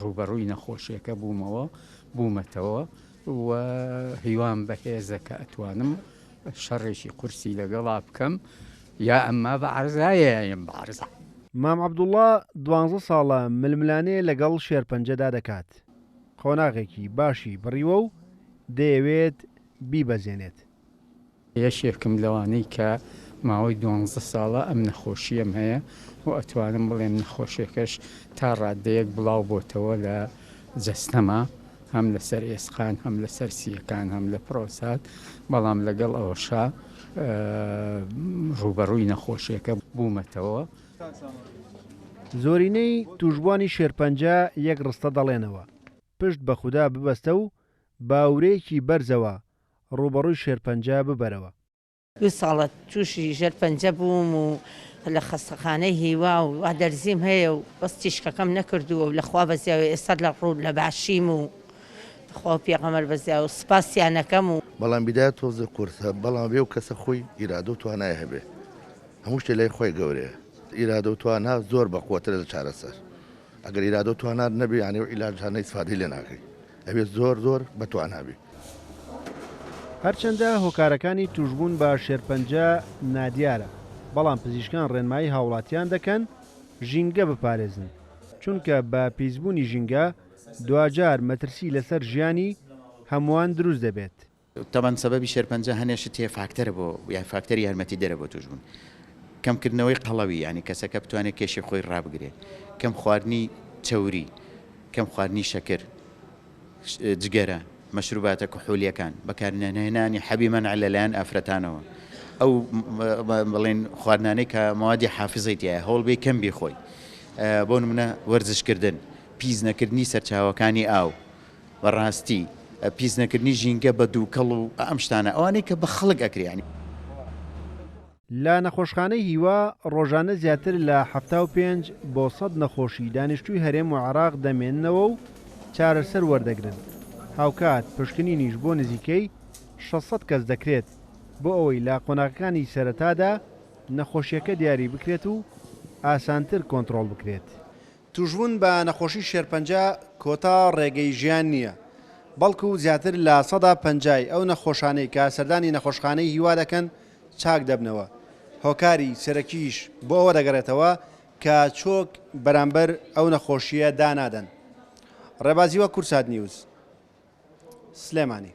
ڕوبەڕووی نەخۆشیەکە بوومەتەوە و هیوام بەهێزە کە ئەتوانم شەڕێکی قورسی لەگەڵا بکەم یا ئەمما بە عەرزایەیەم بە عەرزە. مام عەبدوڵڵا 12 ساڵە ململانەیە لەگەڵ شێرپەنجەدا دەکات. خۆناغێکی باشی بڕیوە و دەیەوێت بیبەزێنێت. یەشێکم لەوانەی کە ماوەی 12 ساڵە ئەم نەخۆشیەم هەیە و ئەتوانم بڵێم نەخۆشیەکەش تا ڕادەیەک بڵاو بۆتەوە لە جەستەما، هەم لەسەر ئێسقان، هەم لەسەر سیەکان، هەم لە پرۆستات، بەڵام لەگەڵ ئەوەشا ڕوبەڕووی نەخۆشیەکە بوومەتەوە. زۆرینەی توشبوانی شێرپەنجە یەک ڕستە دەڵێنەوە، پشت بە خودا ببەستە و باورەیەکی بەرزەوە ڕوبەڕووی شێرپەنجە ببەرەوە. 2 ساڵە تووشی ژێرپەنجە بووم و لە خەستەخانەی هیوا و وا دەرزیم هەیە و بەس تیشکەکەم نەکردووە و لەخوا بەزیاوێ ئێستا لە ڕوو لە باشیم و خوا پێغەمبەر بەزیا و سپاسیانەکەم و بەڵام بیدایە تۆزە کورسە بەڵام بێ و کەسە خۆی ئیرادە و توانای هەبێ هەموو شتێ لای خۆی گەورەیە. ئیرادە و توانها زۆر بەقووەترە لە چارەسەر. ئەگەر ئیرادە و توانات نەبێ یانێ ئیلاجانە ئیسفادەی لێ ناکەی، ئەبێت زۆر بەتوانابی. هەرچەندە هۆکارەکانی توشبوون بە شێرپەنجە نادیارە، بەڵام پزیشکان ڕێنمایی هاوڵاتیان دەکەن ژینگە بپارێزن، چونکە بە پیسبوونی ژینگە دوجار مەترسی لەسەر ژیانی هەمووان دروست دەبێت. تەبەن سەبەبی شێرپەنجە هەنێشت هەیە فاکتەرە بۆ یان فاکتەری یارمەتی دەرە بۆ توشبوون. کەمکردنەوەی قەڵەوی ینی کەسەکە بتوانێت کێشی خۆی ڕابگرێت، کەم خواردنی چەوری، کەم خواردنی شەکر، جگەرە، مەشروباتە کحولیەکان، بەکارهێنانی حەبی مەنع لەلایەن ئافرەتانەوە، ئەو بڵێن خواردنانەی کە موادی حافزەی تایە هەوڵ بێ کەم بێخۆی، بۆ نمونە وەرزشکردن، پیس نەکردنی سەرچاوەکانی ئاو، بەڕاستی پیس نەکردنی ژینگە بە دووکەڵ و ئەم شتانە ئەوانەی کە بە خەڵک ئەکرێنی. لە نەخۆشخانەی هیوا ڕۆژانە زیاتر لە 75 بۆ 100 نەخۆشی دانیشتووی هەرێم و عێراق دەمێننەوە و چارەسەر وەردەگرن. هاوکات پشکنینیش بۆ نزیکەی 600 کەس دەکرێت بۆ ئەوەی لە قۆناغەکانی سەرەتادا نەخۆشیەکە دیاری بکرێت و ئاسانتر کۆنتڕۆڵ بکرێت. توشبوون بە نەخۆشی شێرپەنجە کۆتا ڕێگەی ژیان نییە، بەڵکو زیاتر لە 150 ئەو نەخۆشانەی کە سەردانی نەخۆشخانەی هیوا دەکەن چاک دەبنەوە. هۆکاری سەرەکیش بۆ ئەوە دەگەڕێتەوە کە چۆک بەرامبەر ئەو نەخۆشیە دانادەن. ڕێبازیوە کورسات نیوز، سلێمانی.